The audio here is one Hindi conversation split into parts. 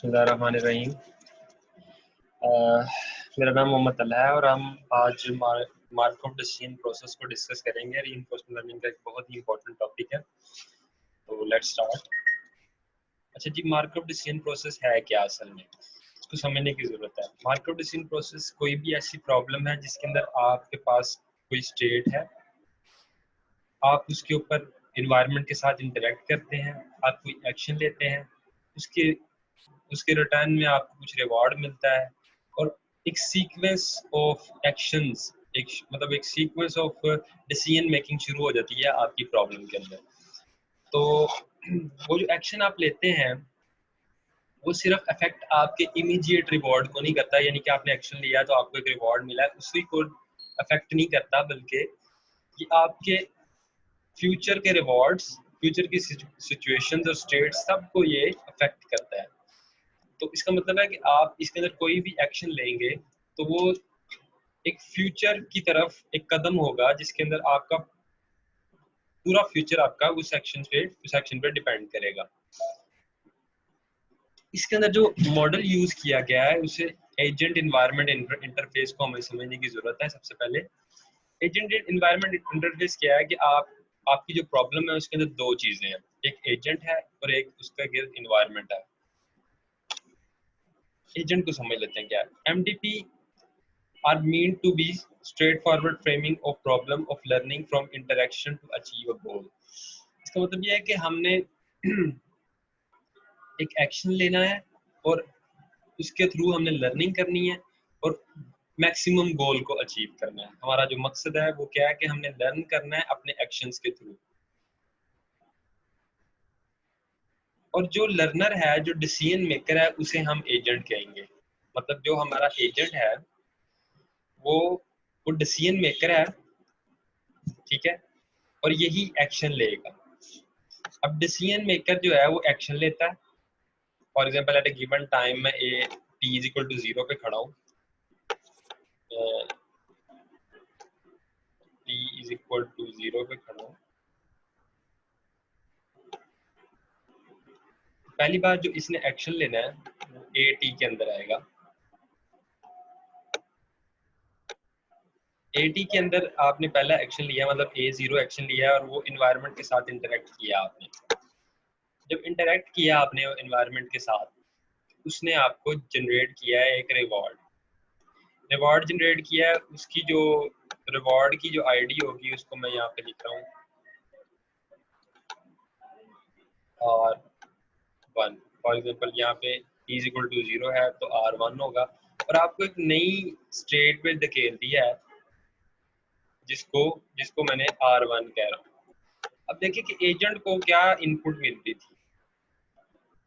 बिस्मिल्लाहिर्रहमानिर्रहीम। मेरा नाम मोहम्मद तलहा है और हम आज मार्कअप डिसीजन प्रोसेस को डिस्कस करेंगे। रीइंफोर्समेंट लर्निंग का एक बहुत ही इंपॉर्टेंट टॉपिक है, तो लेट्स स्टार्ट। अच्छा जी, मार्कअप डिसीजन प्रोसेस है क्या? असल में इसको समझने की ज़रूरत है। मार्कअप डिसीजन प्रोसेस कोई भी ऐसी प्रॉब्लम है जिसके अंदर आपके पास कोई स्टेट है, आप उसके ऊपर इन्वायरमेंट के साथ इंटरेक्ट करते हैं, आप कोई एक्शन लेते हैं, उसके उसके रिटर्न में आपको कुछ रिवॉर्ड मिलता है और एक सीक्वेंस ऑफ एक्शंस, एक सीक्वेंस ऑफ डिसीजन मेकिंग शुरू हो जाती है आपकी प्रॉब्लम के अंदर। तो वो जो एक्शन आप लेते हैं वो सिर्फ अफेक्ट आपके इमीडिएट रिवॉर्ड को नहीं करता, यानी कि आपने एक्शन लिया तो आपको एक रिवॉर्ड मिला है, उसी को अफेक्ट नहीं करता, बल्कि ये आपके फ्यूचर के रिवॉर्ड्स, फ्यूचर की सिचुएशंस और स्टेट्स सबको ये अफेक्ट करता है। तो इसका मतलब है कि आप इसके अंदर कोई भी एक्शन लेंगे तो वो एक फ्यूचर की तरफ एक कदम होगा जिसके अंदर आपका पूरा फ्यूचर आपका उस एक्शन पे डिपेंड करेगा। इसके अंदर जो मॉडल यूज किया गया है उसे एजेंट इन्वायरमेंट इंटरफेस को हमें समझने की जरूरत है। सबसे पहले एजेंट इन्वायरमेंट इंटरफेस क्या है कि आपकी जो प्रॉब्लम है उसके अंदर दो चीजें हैं, एक एजेंट है और एक उसका गिर्द इन्वायरमेंट है। एजेंट को समझ लेते हैं क्या है। MDP are meant to be straightforward framing of problem of learning from interaction to achieve a goal। इसका मतलब यह है कि हमने एक एक्शन लेना है और उसके थ्रू हमने लर्निंग करनी है और मैक्सिमम गोल को अचीव करना है। हमारा जो मकसद है वो क्या है कि हमने लर्न करना है अपने एक्शंस के थ्रू। और जो लर्नर है, जो डिसीजन मेकर है, उसे हम एजेंट कहेंगे। मतलब जो हमारा एजेंट है वो डिसीजन मेकर है, ठीक है, और यही एक्शन लेगा। अब डिसीजन मेकर जो है वो एक्शन लेता है। For example at a given time मैं A T is equal to 0 पे खड़ा हूँ, टी इज इक्वल टू 0 पे खड़ा हूँ। पहली बार जो इसने एक्शन लेना है वो ए टी के अंदर आएगा। ए टी के अंदर आपने पहला एक्शन लिया, मतलब A0 एक्शन लिया है और वो इन्वायरमेंट के साथ इंटरेक्ट किया आपने। जब इंटरेक्ट किया आपने इन्वायरमेंट के साथ, उसने आपको जनरेट किया है एक रिवॉर्ड जनरेट किया है। उसकी जो रिवॉर्ड की जो आईडी होगी उसको मैं यहाँ पे लिख रहा हूँ R1। फॉर एग्जांपल यहाँ पे इज इक्वल टू 0 है तो R1 होगा और आपको एक नई स्टेट पे धकेल दिया है जिसको जिसको मैंने R1 कह रहा हूँ। अब देखिए कि एजेंट को क्या इनपुट मिल रही थी।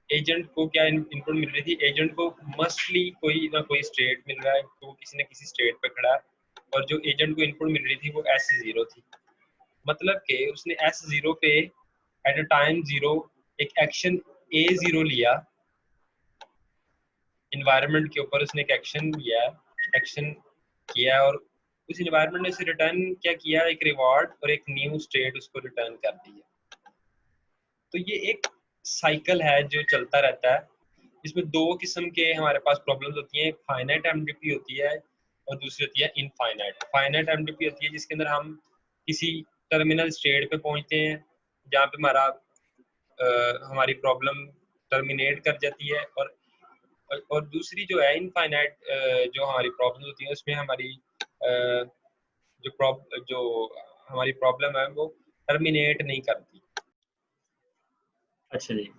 एजेंट को क्या इनपुट मिल रही थी? एजेंट को मस्टली कोई ना कोई स्टेट मिल रहा है, तो किसी न किसी स्टेट पे खड़ा है और जो एजेंट को इनपुट मिल रही थी वो S0 थी। मतलब कि उसने S0 पे एट अ टाइम 0 एक एक्शन A0 लिया, इन्वायरमेंट के ऊपर उसने एक एक्शन किया और उस इन्वायरमेंट ने उसे रिटर्न क्या किया, एक रिवॉर्ड और एक न्यू स्टेट उसको रिटर्न कर दिया। तो ये एक साइकिल है जो चलता रहता है। इसमें दो किस्म के हमारे पास प्रॉब्लम्स होती हैं, फाइनाइट एमडीपी होती है और दूसरी होती है इनफाइनाइट। फाइनाइट एमडीपी होती है जिसके अंदर हम किसी टर्मिनल स्टेट पे पहुंचते हैं जहाँ पे हमारी प्रॉब्लम टर्मिनेट कर जाती है और दूसरी जो है इनफाइनाइट, जो हमारी प्रॉब्लम होती है उसमें जो हमारी प्रॉब्लम है वो टर्मिनेट नहीं करती। अच्छा जी,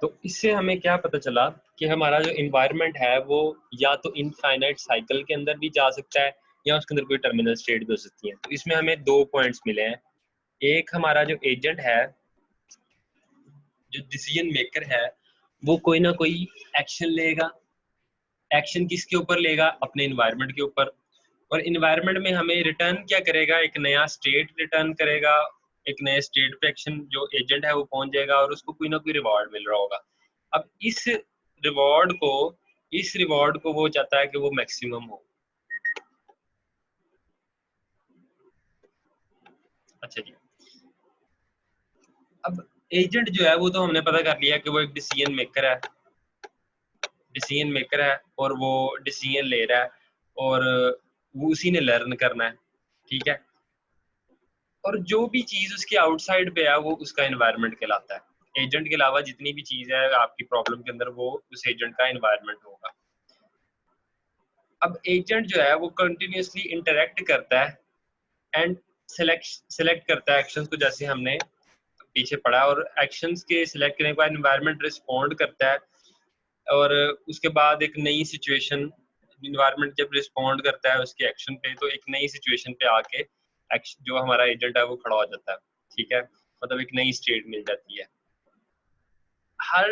तो इससे हमें क्या पता चला कि हमारा जो इन्वायरमेंट है वो या तो इनफाइनाइट साइकिल के अंदर भी जा सकता है या उसके अंदर कोई टर्मिनल स्टेट भी हो सकती है। तो इसमें हमें दो पॉइंट्स मिले हैं। एक, हमारा जो एजेंट है, जो डिसीजन मेकर है, वो कोई ना कोई एक्शन लेगा। एक्शन किसके ऊपर लेगा? अपने इन्वायरमेंट के ऊपर। और इन्वायरमेंट में हमें रिटर्न क्या करेगा? एक नया स्टेट रिटर्न करेगा। एक नए स्टेट पे एक्शन जो एजेंट है वो पहुंच जाएगा और उसको कोई ना कोई रिवॉर्ड मिल रहा होगा। अब रिवॉर्ड को इस रिवॉर्ड को वो चाहता है कि वो मैक्सिमम हो। अच्छा जी, अब एजेंट जो है वो तो हमने पता कर लिया कि वो एक डिसीजन मेकर है। डिसीजन मेकर है और वो डिसीजन ले रहा है और वो उसी ने लर्न करना है, ठीक है। और जो भी चीज़ उसके आउटसाइड पे है वो उसका एनवायरनमेंट कहलाता है। एजेंट के अलावा जितनी भी चीज़ है आपकी प्रॉब्लम के अंदर, वो उस एजेंट का एनवायरनमेंट होगा। अब एजेंट जो है वो कंटिन्यूसली इंटरेक्ट करता है एंड सेलेक्ट करता है एक्शंस को, जैसे हमने पीछे पढ़ा, और एक्शंस के सिलेक्ट करने के बाद एनवायरनमेंट रिस्पॉन्ड करता है और उसके बाद एक नई सिचुएशन, इन्वायरमेंट जब रिस्पॉन्ड करता है उसके एक्शन पे, तो एक नई सिचुएशन पे आके जो हमारा एजेंट है वो खड़ा हो जाता है, ठीक है। मतलब एक नई स्टेट मिल जाती है। हर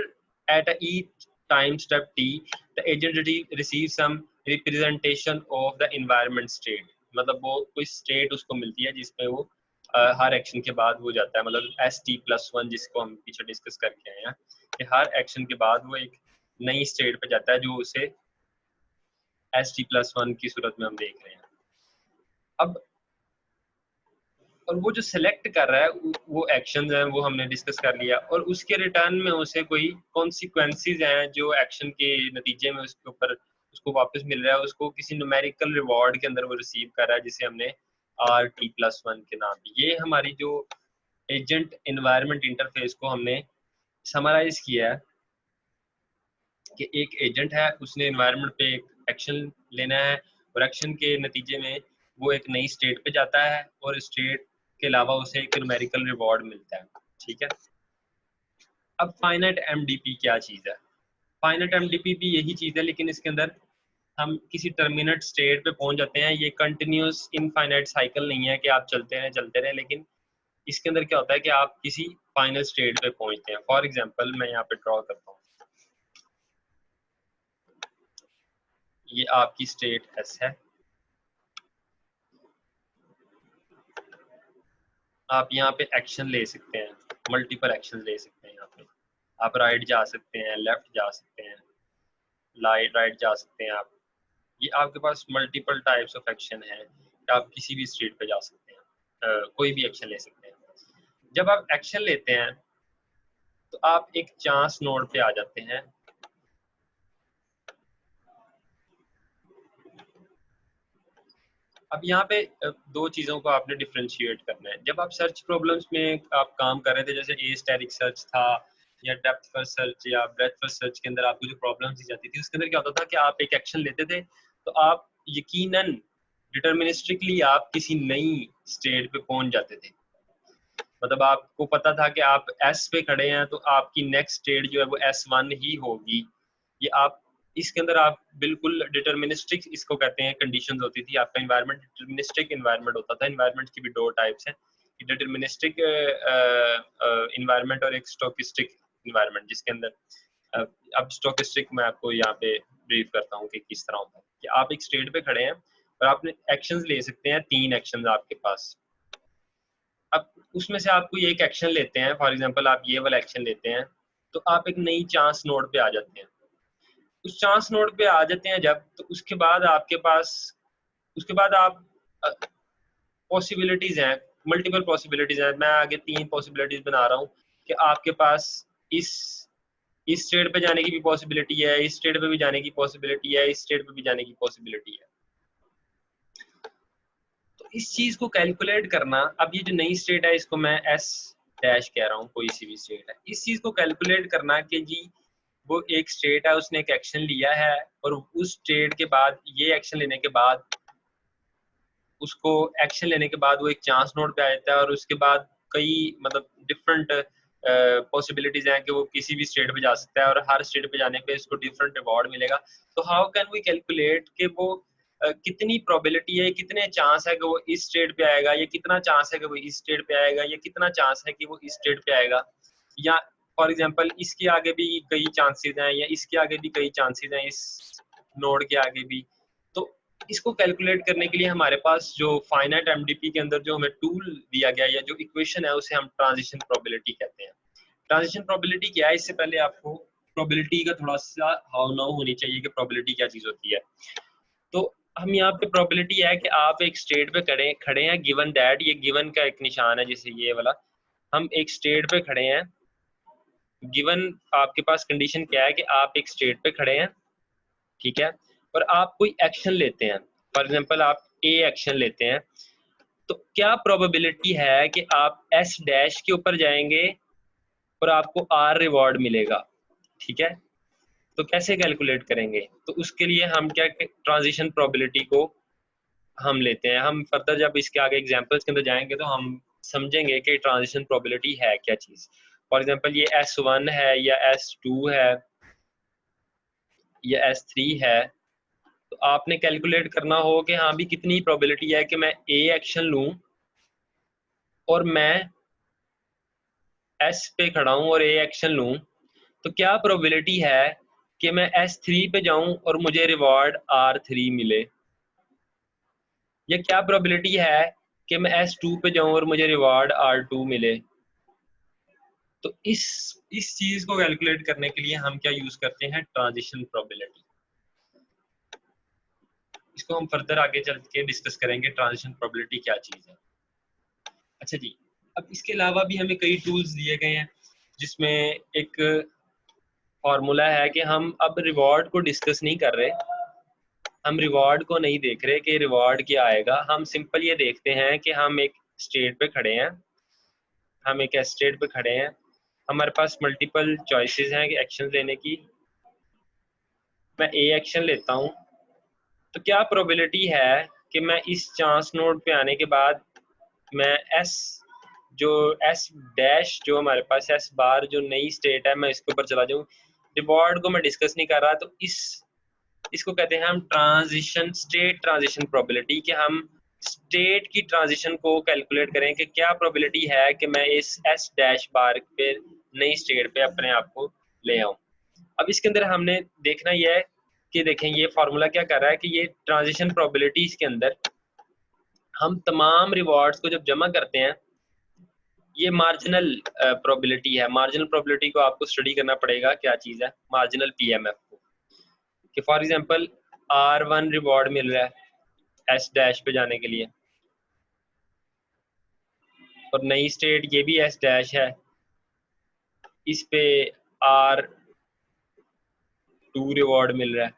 at each time step t the agent receives some representation of the environment state, मतलब वो कोई स्टेट उसको मिलती है जिसमें वो हर एक्शन के बाद वो जाता है, मतलब ST+1 जिसको हम पीछे डिस्कस करके आए हैं कि हर एक्शन के बाद वो एक नई स्टेट पे जाता है जो उसे ST+1 की सूरत में हम देख रहे हैं। अब और वो जो सिलेक्ट कर रहा है वो एक्शंस हैं, वो हमने डिस्कस कर लिया, और उसके रिटर्न में उसे कोई कॉन्सिक्वेंसेस हैं जो एक्शन के नतीजे में उसके ऊपर उसको वापस मिल रहा है, उसको किसी न्यूमेरिकल रिवॉर्ड के अंदर वो रिसीव कर रहा है, जिसे हमने RT+1 के नाम दी। ये हमारी जो एजेंट एनवायरनमेंट इंटरफेस को हमने समराइज किया है कि एक एजेंट है, उसने एनवायरनमेंट पे एक एक्शन लेना है और एक्शन के नतीजे में वो एक नई स्टेट पे जाता है और स्टेट के अलावा उसे एक न्यूमेरिकल रिवॉर्ड मिलता है, ठीक है। अब फाइनाइट एमडीपी क्या चीज़ है? फाइनाइट एमडीपी भी यही चीज़ है, लेकिन इसके अंदर हम किसी टर्मिनेट स्टेट पे पहुंच जाते हैं। ये कंटिन्यूस इनफाइनाइट साइकिल नहीं है कि आप चलते रहें, लेकिन इसके अंदर क्या होता है कि आप किसी फाइनल स्टेट पे पहुंचते हैं। फॉर एग्जांपल मैं यहाँ पे ड्रॉ करता हूँ, ये आपकी स्टेट एस है। आप यहाँ पे एक्शन ले सकते हैं, मल्टीपल एक्शन ले सकते हैं। यहाँ पे आप राइट जा सकते हैं, लेफ्ट जा सकते हैं, राइट जा सकते हैं आप। ये आपके पास मल्टीपल टाइप्स ऑफ एक्शन है, आप किसी भी स्टेट पे जा सकते हैं, कोई भी एक्शन ले सकते हैं। जब आप एक्शन लेते हैं तो आप एक चांस नोड पे आ जाते हैं। अब यहाँ पे दो चीज़ों को आपने डिफ्रेंशिएट करना है। जब आप सर्च प्रॉब्लम्स में आप काम कर रहे थे, जैसे एस्टेरिक सर्च था या डेप्थ फर्स्ट सर्च या ब्रेथ फर्स्ट सर्च के अंदर आपको जो प्रॉब्लम्स दी जाती थी, उसके अंदर क्या होता था कि आप एक एक्शन लेते थे तो आप यकीनन डिटर्मिनिस्टिकली आप किसी नई स्टेट पे पहुंच जाते थे। मतलब आपको पता था कि आप एस पे खड़े हैं तो आपकी नेक्स्ट स्टेट जो है वो S1 ही होगी। ये आप इसके अंदर आप बिल्कुल डिटर्मिनिस्टिक इसको कहते हैं, कंडीशंस होती थी। आपका एनवायरनमेंट डिटर्मिनिस्टिक एनवायरनमेंट होता था। एनवायरनमेंट की भी दो टाइप्स हैं, डिटर्मिनिस्टिक एनवायरनमेंट और एक स्टोकिस्टिक एनवायरनमेंट, जिसके अंदर अब स्टोकिस्टिक मैं आपको यहाँ पे ब्रीफ करता हूँ कि किस तरह होता है। कि आप एक स्टेट पे खड़े हैं और आपने एक्शंस ले सकते हैं, 3 एक्शंस आपके पास। अब उसमें से आप कोई एक एक्शन लेते हैं, फॉर एग्जांपल आप ये वाला एक्शन लेते हैं, तो आप एक नई चांस नोड पे आ जाते हैं। उस चांस नोड पे आ जाते हैं जब, तो उसके बाद आपके पास, उसके बाद आप पॉसिबिलिटीज हैं, मल्टीपल पॉसिबिलिटीज हैं। मैं आगे 3 पॉसिबिलिटीज बना रहा हूँ कि आपके पास इस इस स्टेट पे जाने की भी पॉसिबिलिटी है, इस स्टेट पे भी जाने की पॉसिबिलिटी है, इस स्टेट पे भी जाने की पॉसिबिलिटी है। तो इस चीज को कैलकुलेट करना, अब ये जो नई स्टेट है इसको मैं S डैश कह रहा हूँ, कोई सी भी स्टेट है। इस चीज को कैलकुलेट करना कि जी वो एक स्टेट है, उसने एक एक्शन लिया है और उस स्टेट के बाद, ये एक्शन लेने के बाद, उसको एक्शन लेने के बाद वो एक चांस नोड पे आ जाता है और उसके बाद कई मतलब डिफरेंट पॉसिबिलिटीज हैं कि वो किसी भी स्टेट पे जा सकता है और हर स्टेट पे जाने पे इसको डिफरेंट रिवॉर्ड मिलेगा। तो हाउ कैन वी कैलकुलेट कि वो कितनी प्रोबेबिलिटी है, कितने चांस है कि वो इस स्टेट पे आएगा, या कितना चांस है कि वो इस स्टेट पे आएगा, या कितना चांस है कि वो इस स्टेट पे आएगा, या फॉर एग्जांपल इसके आगे भी कई चांसेस हैं या इसके आगे भी कई चांसेस हैं, इस नोड के आगे भी। तो इसको कैलकुलेट करने के लिए हमारे पास जो फाइनाइट एमडीपी के अंदर जो हमें टूल दिया गया या जो इक्वेशन है उसे हम ट्रांजिशन प्रोबेबिलिटी कहते हैं। ट्रांजिशन प्रोबेबिलिटी क्या है, इससे पहले आपको प्रोबेबिलिटी का थोड़ा सा हाउ नाउ होनी चाहिए कि प्रोबेबिलिटी क्या चीज होती है। तो हम यहाँ पे प्रोबेबिलिटी है कि आप एक स्टेट पे खड़े हैं, गिवन दैट, ये गिवन का एक निशान है जैसे ये वाला, हम एक स्टेट पे खड़े हैं। गिवन आपके पास कंडीशन क्या है कि आप एक स्टेट पे खड़े हैं ठीक है, और आप कोई एक्शन लेते हैं, फॉर एग्जांपल आप ए एक्शन लेते हैं, तो क्या प्रोबेबिलिटी है कि आप एस डैश के ऊपर जाएंगे और आपको आर रिवॉर्ड मिलेगा, ठीक है। तो कैसे कैलकुलेट करेंगे? तो उसके लिए हम क्या ट्रांजिशन प्रोबेबिलिटी को हम लेते हैं। हम फर्दर जब इसके आगे एग्जांपल्स के अंदर जाएंगे तो हम समझेंगे कि ट्रांजिशन प्रोबेबिलिटी है क्या चीज़। फॉर एग्जांपल ये S1 है या S2 है या S3 है, तो आपने कैलकुलेट करना हो कि हाँ भी कितनी प्रोबेबिलिटी है कि मैं ए एक्शन लूँ और मैं एस पे खड़ा हूँ और ए एक्शन लूँ, तो क्या प्रोबेबिलिटी है कि मैं S3 पे जाऊँ और मुझे रिवॉर्ड R3 मिले, या क्या प्रोबेबिलिटी है कि मैं S2 पे जाऊँ और मुझे रिवॉर्ड R2 मिले। तो इस चीज़ को कैलकुलेट करने के लिए हम क्या यूज़ करते हैं? Transition probability. इसको हम फर्दर आगे चल के डिस्कस करेंगे ट्रांजिशन प्रोबेबिलिटी क्या चीज़ है। अच्छा जी, अब इसके अलावा भी हमें कई टूल्स दिए गए हैं जिसमें एक फार्मूला है कि हम अब रिवॉर्ड को डिस्कस नहीं कर रहे, हम रिवॉर्ड को नहीं देख रहे कि रिवॉर्ड क्या आएगा। हम सिंपल ये देखते हैं कि हम एक स्टेट पे खड़े हैं, हम एक स्टेट पे खड़े हैं, हमारे पास मल्टीपल चॉइसेस हैं कि एक्शन लेने की। मैं ए एक्शन लेता हूँ, तो क्या प्रोबेबिलिटी है कि मैं इस चांस नोड पे आने के बाद मैं एस डैश जो हमारे पास एस बार जो नई स्टेट है मैं इसके ऊपर चला जाऊँ। रिवॉर्ड को मैं डिस्कस नहीं कर रहा, तो इसको कहते हैं हम ट्रांजिशन स्टेट ट्रांजिशन प्रोबेबिलिटी, कि हम स्टेट की ट्रांजिशन को कैलकुलेट करें कि क्या प्रोबेबिलिटी है कि मैं इस एस डैश बार पे नई स्टेट पे अपने आप को ले आऊँ। अब इसके अंदर हमने देखना यह है कि देखें ये फार्मूला क्या कर रहा है कि ये ट्रांजिशन प्रोबेबिलिटीज के अंदर हम तमाम रिवॉर्ड्स को जब जमा करते हैं, ये मार्जिनल प्रोबेबिलिटी है। मार्जिनल प्रोबेबिलिटी को आपको स्टडी करना पड़ेगा, क्या चीज़ है मार्जिनल पीएमएफ को, कि फॉर एग्जांपल R1 रिवॉर्ड मिल रहा है एस डैश पे जाने के लिए, और नई स्टेट ये भी एस डैश है, इस पे R2 रिवॉर्ड मिल रहा है,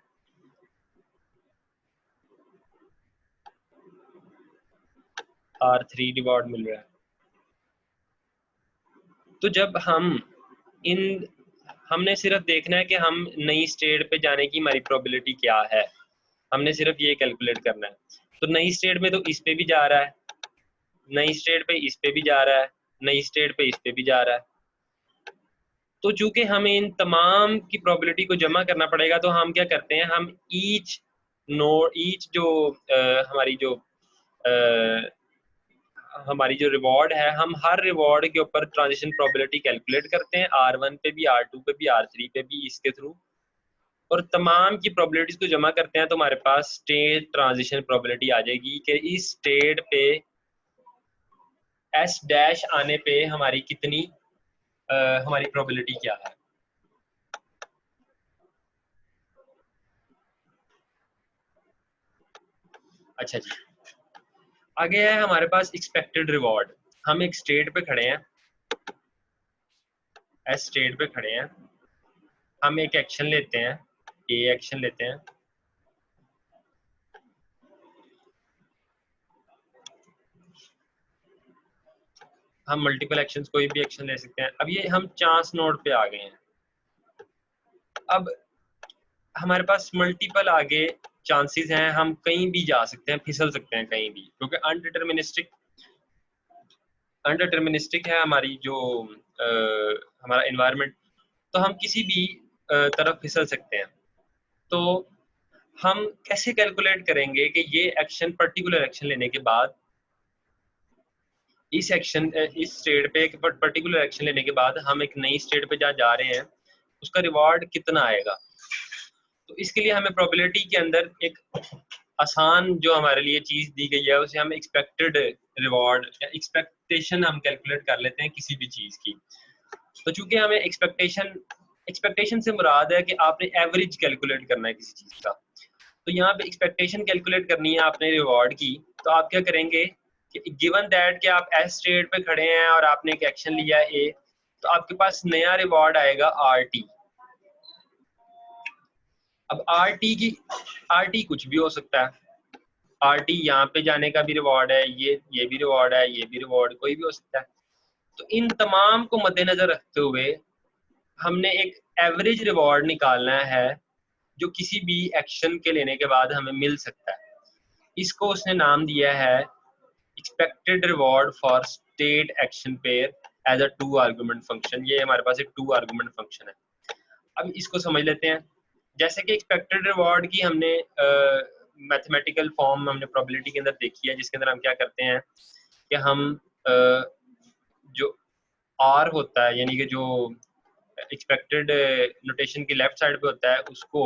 R3 रिवॉर्ड मिल रहा है। तो जब हमने सिर्फ देखना है कि हम नई स्टेट पे जाने की हमारी प्रोबेबिलिटी क्या है, हमने सिर्फ ये कैलकुलेट करना है। तो नई स्टेट में तो इस पे भी जा रहा है, नई स्टेट पे इस पे भी जा रहा है, नई स्टेट पे इस पे भी जा रहा है। तो चूंकि हमें इन तमाम की प्रोबेबिलिटी को जमा करना पड़ेगा, तो हम क्या करते हैं, हम ईच जो हमारी जो रिवॉर्ड है, हम हर रिवॉर्ड के ऊपर ट्रांजिशन प्रोबेबिलिटी कैलकुलेट करते हैं, R1 पे भी, R2 पे भी, R3 पे भी, इसके थ्रू, और तमाम की प्रोबेबिलिटीज को जमा करते हैं, तो हमारे पास स्टेट ट्रांजिशन प्रोबेबिलिटी आ जाएगी कि इस स्टेट पे एस डैश आने पे हमारी कितनी हमारी प्रोबेबिलिटी क्या है। अच्छा जी, आगे है हमारे पास एक्सपेक्टेड रिवॉर्ड। हम एक स्टेट पे खड़े हैं, एस स्टेट पे खड़े हैं, हम एक एक्शन लेते हैं, ए एक्शन लेते हैं, हम मल्टीपल एक्शंस कोई भी एक्शन ले सकते हैं। अब ये हम चांस नोड पे आ गए हैं, अब हमारे पास मल्टीपल आगे चांसेस हैं, हम कहीं भी जा सकते हैं, फिसल सकते हैं कहीं भी, क्योंकि अनडिटर्मिनिस्टिक है हमारी जो हमारा एनवायरनमेंट, तो हम किसी भी तरफ फिसल सकते हैं। तो हम कैसे कैलकुलेट करेंगे कि ये एक्शन पर्टिकुलर एक्शन लेने के बाद इस स्टेट पे एक पर्टिकुलर एक्शन लेने के बाद हम एक नई स्टेट पे जहाँ जा रहे हैं उसका रिवॉर्ड कितना आएगा। तो इसके लिए हमें प्रोबेबिलिटी के अंदर एक आसान जो हमारे लिए चीज़ दी गई है उसे हम एक्सपेक्टेड रिवॉर्ड या एक्सपेक्टेशन हम कैलकुलेट कर लेते हैं किसी भी चीज़ की। तो चूंकि हमें एक्सपेक्टेशन से मुराद है कि आपने एवरेज कैलकुलेट करना है किसी चीज़ का, तो यहाँ पे एक्सपेक्टेशन कैलकुलेट करनी है आपने रिवॉर्ड की। तो आप क्या करेंगे कि गिवन दैट कि आप एस स्टेट पे खड़े हैं और आपने एक एक्शन लिया ए, तो आपके पास नया रिवॉर्ड आएगा RT। अब आरटी कुछ भी हो सकता है, आरटी यहाँ पे जाने का भी रिवॉर्ड है, ये भी रिवॉर्ड है, ये भी रिवॉर्ड, कोई भी हो सकता है। तो इन तमाम को मद्देनजर रखते हुए हमने एक एवरेज रिवॉर्ड निकालना है जो किसी भी एक्शन के लेने के बाद हमें मिल सकता है। इसको उसने नाम दिया है expected reward for state action pair as a 2 argument function. ये हमारे पास एक 2 आर्गुमेंट फंक्शन है। अब इसको समझ लेते हैं। जैसे कि एक्सपेक्टेड रिवॉर्ड की हमने मैथमेटिकल फॉर्म हमने प्रोबेबिलिटी के अंदर देखी है, जिसके अंदर हम क्या करते हैं कि हम जो आर होता है, यानी कि जो एक्सपेक्टेड नोटेशन की लेफ्ट साइड पे होता है, उसको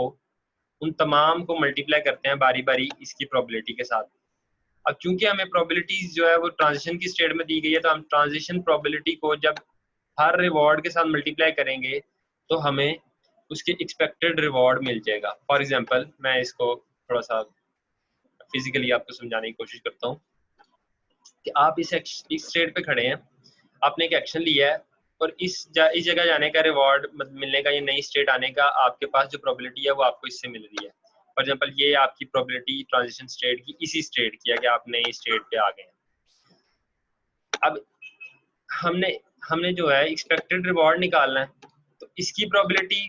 उन तमाम को मल्टीप्लाई करते हैं बारी बारी इसकी प्रोबेबिलिटी के साथ। अब चूंकि हमें प्रोबेबिलिटीज जो है वो ट्रांजिशन की स्टेट में दी गई है, तो हम ट्रांजिशन प्रोबेबिलिटी को जब हर रिवॉर्ड के साथ मल्टीप्लाई करेंगे तो हमें उसके एक्सपेक्टेड रिवॉर्ड मिल जाएगा। फॉर एग्जांपल मैं इसको थोड़ा सा फिजिकली आपको समझाने की कोशिश करता हूँ कि आप इस स्टेट पे खड़े हैं, आपने एक एक्शन लिया है और इस जगह जाने का रिवॉर्ड मिलने का, ये नई स्टेट आने का आपके पास जो प्रोबेबिलिटी है वो आपको इससे मिल रही है। फॉर एग्जांपल ये आपकी प्रोबेबिलिटी ट्रांजिशन स्टेट की इसी स्टेट की है कि आप नई स्टेट पे आ गए हैं। अब हमने जो है एक्सपेक्टेड रिवॉर्ड निकालना है, तो इसकी प्रोबेबिलिटी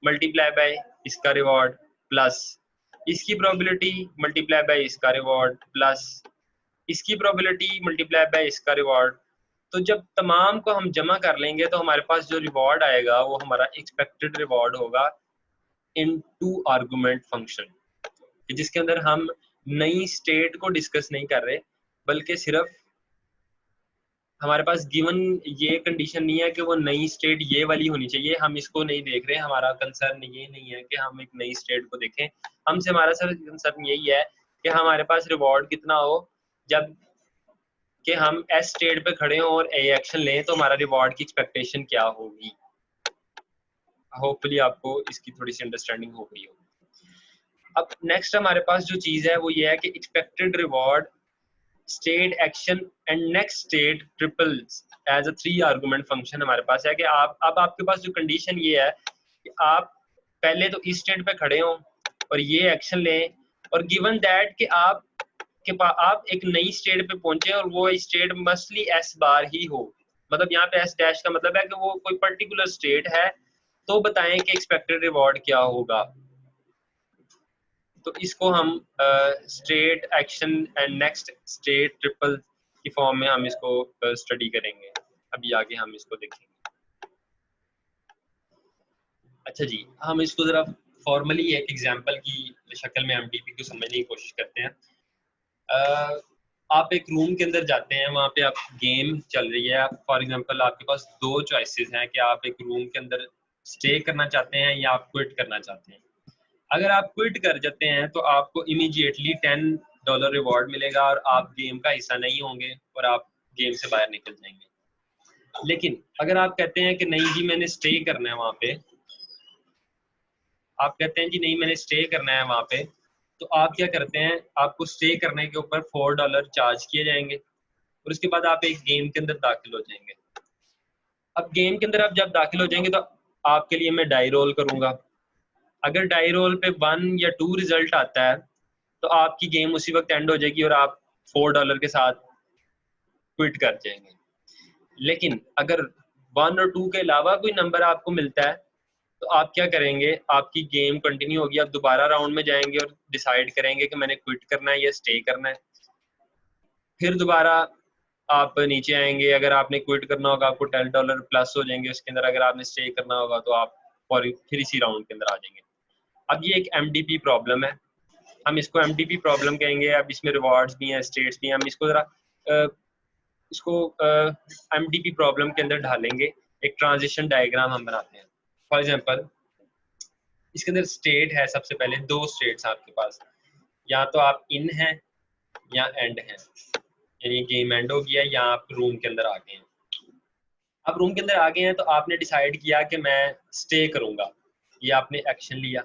मल्टीप्लाई बाय इसका रिवॉर्ड प्लस इसकी प्रोबेबिलिटी मल्टीप्लाई बाय इसका रिवॉर्ड प्लस इसकी प्रोबेबिलिटी मल्टीप्लाई बाय इसका रिवॉर्ड। तो जब तमाम को हम जमा कर लेंगे तो हमारे पास जो रिवॉर्ड आएगा वो हमारा एक्सपेक्टेड रिवॉर्ड होगा इन 2 आर्गुमेंट फंक्शन, जिसके अंदर हम नई स्टेट को डिस्कस नहीं कर रहे, बल्कि सिर्फ हमारे पास गिवन ये कंडीशन नहीं है कि वो नई स्टेट ये वाली होनी चाहिए, हम इसको नहीं देख रहे। हमारा कंसर्न ये नहीं है कि हम एक नई स्टेट को देखें, हमसे हमारा सिर्फ कंसर्न यही है कि हमारे पास रिवॉर्ड कितना हो जब कि हम एस स्टेट पे खड़े हों और ए एक्शन लें, तो हमारा रिवॉर्ड की एक्सपेक्टेशन क्या होगी। होपफुली आपको इसकी थोड़ी सी अंडरस्टैंडिंग हो गई होगी। अब नेक्स्ट हमारे पास जो चीज़ है वो ये है कि expected reward state action and next state triples as a 3 argument function हमारे पास है कि अब आपके पास जो कंडीशन ये है कि आप पहले तो इस स्टेट पे खड़े हों और ये एक्शन लें, और गिवन दैट कि आप एक नई स्टेट पे पहुंचे और वो स्टेट मस्टली एस बार ही हो। मतलब यहाँ पे एस डैश का मतलब है कि वो कोई पर्टिकुलर स्टेट है, तो बताएं कि एक्सपेक्टेड रिवॉर्ड क्या होगा। तो इसको हम state action and next state triple की फॉर्म में हम इसको स्टडी करेंगे। अभी आगे हम इसको देखेंगे। अच्छा जी, हम इसको जरा फॉर्मली एक एग्जांपल की शक्ल में एमटीपी को समझने की कोशिश करते हैं। आप एक रूम के अंदर जाते हैं, वहाँ पे आप गेम चल रही है। फॉर एग्जांपल आपके पास 2 चॉइसेस हैं कि आप एक रूम के अंदर स्टे करना चाहते हैं या आप क्विट करना चाहते हैं। अगर आप क्विट कर जाते हैं तो आपको इमीडिएटली $10 रिवॉर्ड मिलेगा और आप गेम का हिस्सा नहीं होंगे और आप गेम से बाहर निकल जाएंगे। लेकिन अगर आप कहते हैं कि नहीं जी मैंने स्टे करना है वहाँ पे, आप कहते हैं जी नहीं मैंने स्टे करना है वहाँ पे, तो आप क्या करते हैं, आपको स्टे करने के ऊपर $4 चार्ज किए जाएंगे और उसके बाद आप एक गेम के अंदर दाखिल हो जाएंगे। अब गेम के अंदर आप जब दाखिल हो जाएंगे तो आपके लिए मैं डाई रोल करूंगा। अगर डाई रोल पे 1 या 2 रिजल्ट आता है तो आपकी गेम उसी वक्त एंड हो जाएगी और आप $4 के साथ क्विट कर जाएंगे। लेकिन अगर 1 और 2 के अलावा कोई नंबर आपको मिलता है तो आप क्या करेंगे, आपकी गेम कंटिन्यू होगी, आप दोबारा राउंड में जाएंगे और डिसाइड करेंगे कि मैंने क्विट करना है या स्टे करना है। फिर दोबारा आप नीचे आएंगे, अगर आपने क्विट करना होगा आपको $10 प्लस हो जाएंगे उसके अंदर, अगर आपने स्टे करना होगा तो आप फिर इसी राउंड के अंदर आ जाएंगे। अब ये एक एमडीपी प्रॉब्लम है, हम इसको एमडीपी प्रॉब्लम कहेंगे। अब इसमें रिवॉर्ड्स भी हैं, स्टेट्स भी हैं, हम इसको जरा इसको एमडीपी प्रॉब्लम के अंदर ढालेंगे। एक ट्रांजिशन डायग्राम हम बनाते हैं। फॉर एग्जांपल इसके अंदर स्टेट है, सबसे पहले 2 स्टेट्स आपके पास, या तो आप इन हैं या एंड हैं, यानी गेम एंड हो गया या आप रूम के अंदर आ गए हैं। आप रूम के अंदर आ गए हैं तो आपने डिसाइड किया कि मैं स्टे करूंगा, ये आपने एक्शन लिया,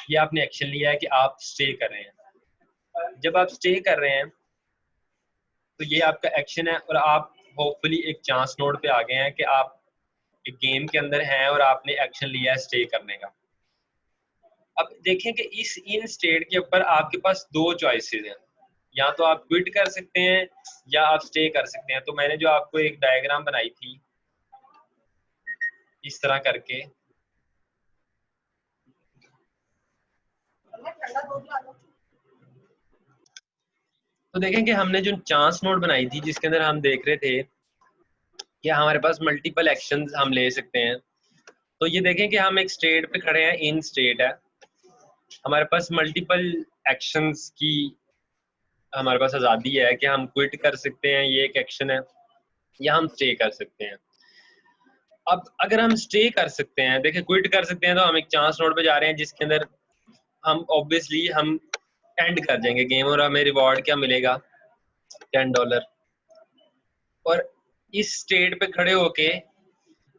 ये आपने एक्शन लिया है कि आप स्टे कर रहे हैं। जब आप स्टे कर रहे हैं तो ये आपका एक्शन है और आप होपफुली एक चांस नोड पे आ गए हैं कि आप गेम के अंदर हैं और आपने एक्शन लिया है स्टे करने का। अब देखें कि इस इन स्टेट के ऊपर आपके पास दो चॉइसेस हैं, या तो आप क्विट कर सकते हैं या आप स्टे कर सकते हैं। तो मैंने जो आपको एक डायग्राम बनाई थी इस तरह करके, तो देखें कि हमने जो चांस नोड बनाई थी जिसके अंदर हम देख रहे थे कि हमारे पास मल्टीपल एक्शंस हम ले सकते हैं। तो ये देखें कि हम एक स्टेट पे खड़े हैं, इन स्टेट है, हमारे पास मल्टीपल एक्शंस की हमारे पास आज़ादी है कि हम क्विट कर सकते हैं, ये एक एक्शन है, या हम स्टे कर सकते हैं। अब अगर हम स्टे कर सकते हैं, देखिए क्विट कर सकते हैं तो हम एक चांस नोड पे जा रहे हैं जिसके अंदर हम ऑब्वियसली हम एंड कर जाएंगे गेम और हमें रिवॉर्ड क्या मिलेगा, $10। और इस स्टेट पे खड़े होके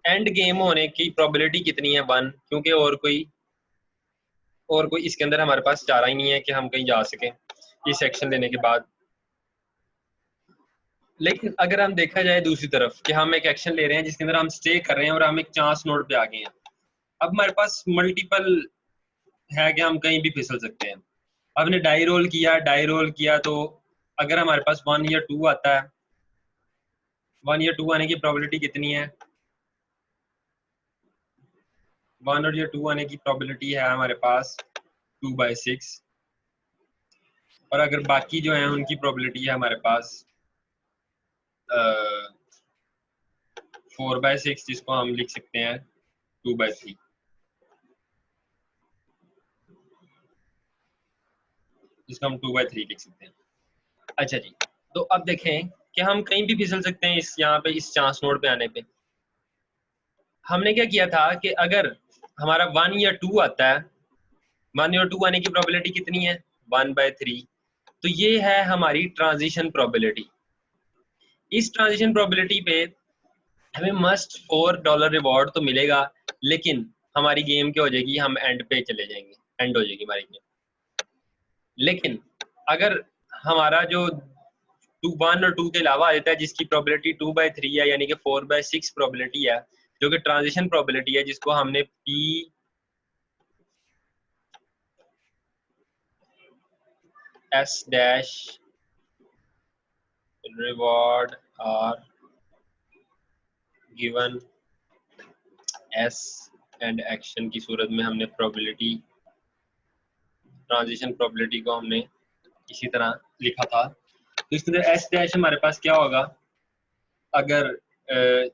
एंड गेम होने की प्रोबेबिलिटी कितनी है, 1, क्योंकि और कोई इसके अंदर हमारे पास चारा ही नहीं है कि हम कहीं जा सकें इस एक्शन लेने के बाद। लेकिन अगर हम देखा जाए दूसरी तरफ कि हम एक एक्शन ले रहे हैं जिसके अंदर हम स्टे कर रहे हैं और हम एक चांस नोड पे आ गए हैं, अब हमारे पास मल्टीपल है कि हम कहीं भी फिसल सकते हैं। आपने डाई रोल किया तो अगर हमारे पास 1 या 2 आता है, 1 या 2 आने की प्रोबेबिलिटी कितनी है, 1 और या 2 आने की प्रोबेबिलिटी है हमारे पास 2/6। और अगर बाकी जो है उनकी प्रोबेबिलिटी है हमारे पास 4/6, जिसको हम लिख सकते हैं 2/3। जिसको हम 2/3 लिख सकते हैं। अच्छा जी, तो अब देखें कि हम कहीं भी फिसल सकते हैं इस यहाँ पे इस चांस नोड पे आने पे। हमने क्या किया था कि अगर हमारा 1 या 2 आता है, 1 या 2 आने की प्रोबेबिलिटी कितनी है, 1/3। तो ये है हमारी ट्रांजिशन प्रोबेबिलिटी। इस ट्रांजिशन प्रोबेबिलिटी पे हमें मस्ट $4 रिवॉर्ड तो मिलेगा, लेकिन हमारी गेम क्या हो जाएगी, हम एंड पे चले जाएंगे, एंड हो जाएगी हमारी गेम। लेकिन अगर हमारा जो 1 और 2 के अलावा आ जाता है जिसकी प्रोबेबिलिटी 2/3 है, यानी कि 4/6 प्रोबेबिलिटी है, जो कि ट्रांजिशन प्रोबेबिलिटी है, जिसको हमने P S dash reward R given S and action की सूरत में हमने प्रोबेबिलिटी, ट्रांजिशन प्रोबेबिलिटी को हमने इसी तरह लिखा था। तो इसके अंदर S डैश हमारे पास क्या होगा, अगर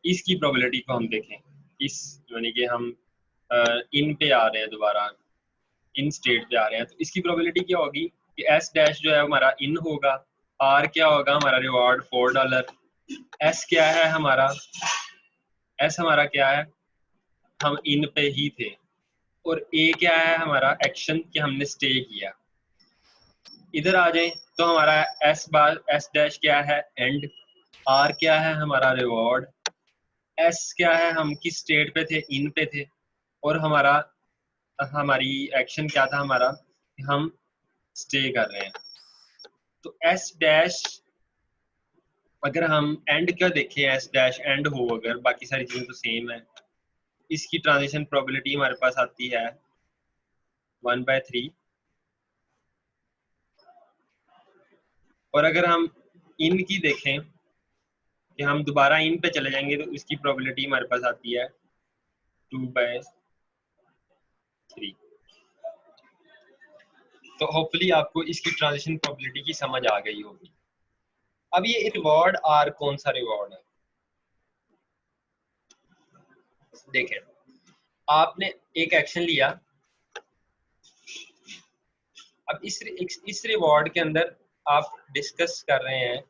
इसकी प्रोबेबिलिटी को हम देखें, इस यानी कि हम इन पे आ रहे हैं, दोबारा इन स्टेट पे आ रहे हैं, तो इसकी प्रोबेबिलिटी क्या होगी कि S डैश जो है हमारा इन होगा, R क्या होगा हमारा रिवॉर्ड $4, S क्या है हमारा, S हमारा क्या है, हम इन पे ही थे, और A क्या है हमारा एक्शन कि हमने स्टे किया। इधर आ जाए तो हमारा S डैश क्या है, एंड, R क्या है हमारा रिवॉर्ड, S क्या है हम किस स्टेट पे थे, इन पे थे, और हमारी एक्शन क्या था हमारा, हम स्टे कर रहे हैं। तो S डैश अगर हम एंड क्या देखें, S डैश एंड हो, अगर बाकी सारी चीजें तो सेम है, इसकी ट्रांजिशन प्रोबेबिलिटी हमारे पास आती है 1/3। और अगर हम इन की देखें कि हम दोबारा इन पे चले जाएंगे, तो इसकी प्रोबेबिलिटी हमारे पास आती है 2/3। तो होपफुली आपको इसकी ट्रांजिशन प्रोबेबिलिटी की समझ आ गई होगी। अब ये रिवॉर्ड आर कौन सा रिवॉर्ड है, देखें आपने एक एक्शन लिया, अब इस रिवॉर्ड के अंदर आप डिस्कस कर रहे हैं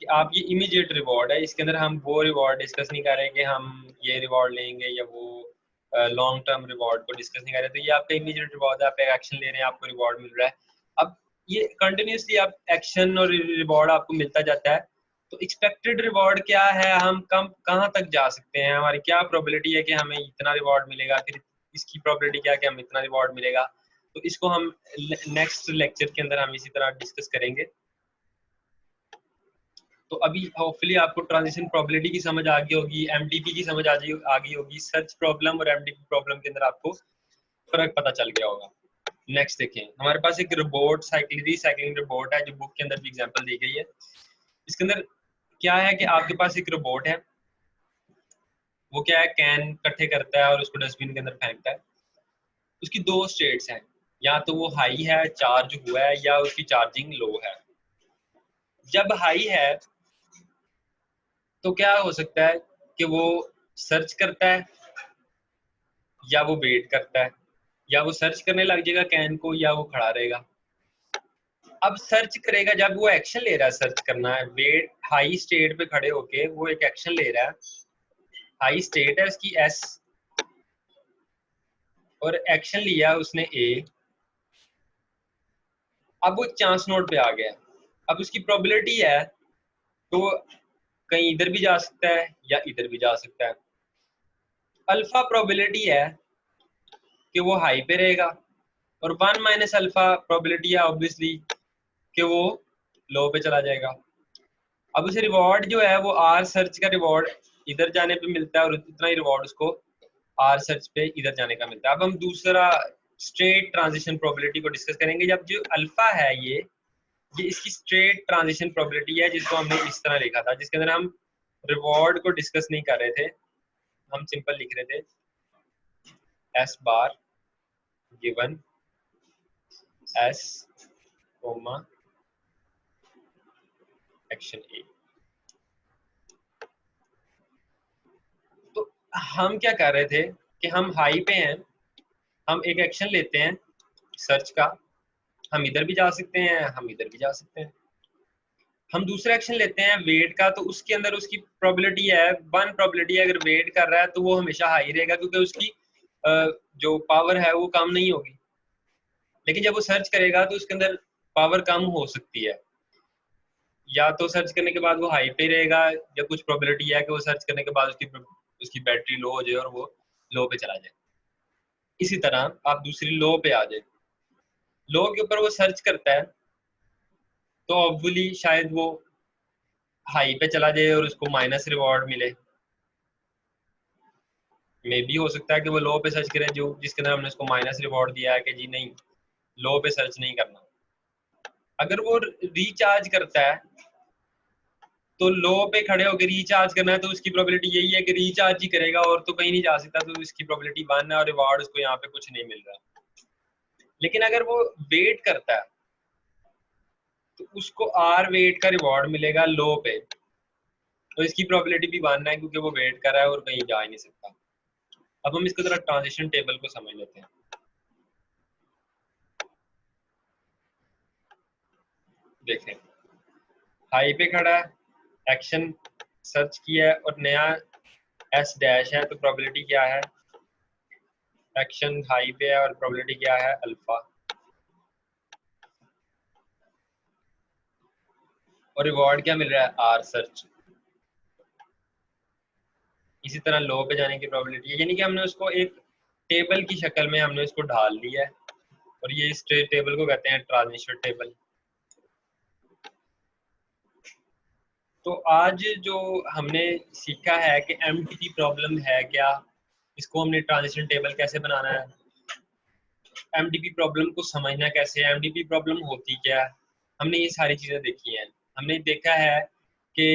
कि आप ये इमीडिएट रिवॉर्ड है, इसके अंदर हम वो रिवॉर्ड डिस्कस नहीं कर रहे हैं कि हम ये रिवॉर्ड लेंगे या वो लॉन्ग टर्म रिवॉर्ड को डिस्कस नहीं कर रहे। तो ये आपका इमीडिएट रिवॉर्ड है, आप एक एक्शन ले रहे हैं, आपको रिवॉर्ड मिल रहा है। अब ये कंटिन्यूसली आप एक्शन और रिवॉर्ड आपको मिलता जाता है, तो एक्सपेक्टेड रिवॉर्ड क्या है, हम कहाँ तक जा सकते हैं, हमारी क्या प्रोबेबिलिटी है कि हमें इतना रिवॉर्ड मिलेगा, फिर इसकी प्रोबेबिलिटी क्या है कि हमें इतना रिवॉर्ड मिलेगा। तो इसको हम नेक्स्ट लेक्चर के अंदर हम इसी तरह डिस्कस करेंगे। तो अभी होपफुली आपको ट्रांजिशन प्रोबेबिलिटी की समझ आ गई होगी, एमडीपी की समझ आ गई होगी, सर्च प्रॉब्लम और एमडीपी प्रॉब्लम के अंदर आपको फर्क पता चल गया होगा। नेक्स्ट देखें, हमारे पास एक रोबोट साइक्लिंग रोबोट है जो बुक के अंदर भी एग्जांपल दी गई है। इसके अंदर क्या है कि आपके पास एक रोबोट है, वो क्या है, कैन इकट्ठे करता है और उसको डस्टबिन के अंदर फेंकता है। उसकी दो स्टेट्स हैं, या तो वो हाई है, चार्ज हुआ है, या उसकी चार्जिंग लो है। जब हाई है तो क्या हो सकता है कि वो सर्च करता है या वो वेट करता है, या वो सर्च करने लग जाएगा कैन को, या वो खड़ा रहेगा। अब सर्च करेगा जब वो एक्शन ले रहा है, सर्च करना है, वेट हाई स्टेट पे खड़े होके वो एक एक्शन ले रहा है, हाई स्टेट है उसकी एस, और एक्शन लिया उसने ए। अब वो चांस नोड पे आ गया, अब उसकी प्रोबेबिलिटी है तो कहीं इधर भी जा सकता है या इधर भी जा सकता है। अल्फा प्रोबेबिलिटी है कि वो हाई पे रहेगा, और 1 माइनस अल्फा प्रोबेबिलिटी है ऑब्वियसली कि वो लो पे चला जाएगा। अब उसे रिवॉर्ड जो है वो आर सर्च का रिवॉर्ड इधर जाने पे मिलता है, और उतना ही रिवॉर्ड उसको आर सर्च पे इधर जाने का मिलता है। अब हम दूसरा स्ट्रेट ट्रांजिशन प्रोबेबिलिटी को डिस्कस करेंगे। जब जो अल्फा है ये इसकी स्ट्रेट ट्रांजिशन प्रोबेबिलिटी है, जिसको हमने इस तरह लिखा था, जिसके अंदर हम रिवॉर्ड को डिस्कस नहीं कर रहे थे, हम सिंपल लिख रहे थे S bar given S comma action A. तो हम क्या कर रहे थे कि हम हाई पे हैं, हम एक एक्शन लेते हैं सर्च का, हम इधर भी जा सकते हैं, हम इधर भी जा सकते हैं। हम दूसरा एक्शन लेते हैं वेट का, तो उसके अंदर उसकी प्रोबेबिलिटी है 1 प्रोबेबिलिटी है, अगर वेट कर रहा है तो वो हमेशा हाई रहेगा, क्योंकि उसकी जो पावर है वो कम नहीं होगी। लेकिन जब वो सर्च करेगा तो उसके अंदर पावर कम हो सकती है, या तो सर्च करने के बाद वो हाई पे रहेगा, या कुछ प्रोबेबिलिटी है कि वो सर्च करने के बाद उसकी बैटरी लो हो जाए और वो लो पे चला जाए। इसी तरह आप दूसरी लो पे आ जाए, लो के ऊपर वो सर्च करता है तो ऑब्वियसली शायद वो हाई पे चला जाए और उसको माइनस रिवॉर्ड मिले। मे भी हो सकता है कि वो लो पे सर्च करे, जो जिसके अंदर हमने उसको माइनस रिवॉर्ड दिया है कि जी नहीं, लो पे सर्च नहीं करना। अगर वो रिचार्ज करता है तो लो पे खड़े होकर रिचार्ज करना है, तो उसकी प्रोबेबिलिटी यही है कि रिचार्ज ही करेगा और तो कहीं नहीं जा सकता, तो इसकी प्रोबेबिलिटी 1 है और रिवॉर्ड उसको यहाँ पे कुछ नहीं मिल रहा। लेकिन अगर वो वेट करता है तो उसको आर वेट का रिवॉर्ड मिलेगा लो पे, तो इसकी प्रोबेबिलिटी भी 1 है क्योंकि वो वेट कर रहा है और कहीं जा ही नहीं सकता। अब हम इसको जरा ट्रांजिशन टेबल को समझ लेते हैं। देखें, हाई पे खड़ा है, एक्शन सर्च किया है और नया एस डैश है, तो प्रोबेबिलिटी क्या है, एक्शन हाई पे है और प्रोबेबिलिटी क्या है, अल्फा, और रिवॉर्ड क्या मिल रहा है, आर सर्च। इसी तरह लो पे जाने की प्रोबेबिलिटी है, यानी कि हमने उसको एक टेबल की शक्ल में हमने उसको ढाल लिया है, और ये इस टेबल को कहते हैं ट्रांजिशन टेबल। तो आज जो हमने सीखा है कि एमडीपी प्रॉब्लम है क्या, इसको हमने ट्रांजिशन टेबल कैसे बनाना है, एमडीपी प्रॉब्लम को समझना कैसे है, एमडीपी प्रॉब्लम होती क्या है, हमने ये सारी चीज़ें देखी हैं। हमने देखा है कि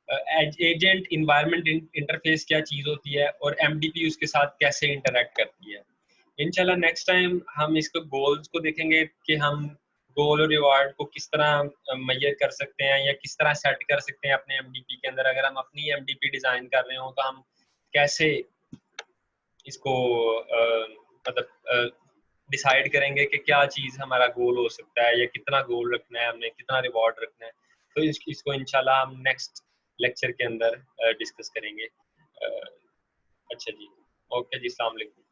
एजेंट इन्वायरमेंट इंटरफेस क्या चीज़ होती है और एमडीपी उसके साथ कैसे इंटरेक्ट करती है। इंशाल्लाह नेक्स्ट टाइम हम इसको गोल्स को देखेंगे कि हम गोल और रिवार्ड को किस तरह मेजर कर सकते हैं या किस तरह सेट कर सकते हैं अपने एमडीपी के अंदर। अगर हम अपनी एमडीपी डिज़ाइन कर रहे हो तो हम कैसे इसको मतलब डिसाइड करेंगे कि क्या चीज़ हमारा गोल हो सकता है या कितना गोल रखना है हमने, कितना रिवॉर्ड रखना है। तो इसको इंशाल्लाह हम नेक्स्ट लेक्चर के अंदर डिस्कस करेंगे। अच्छा जी, ओके जी, अस्सलाम वालेकुम।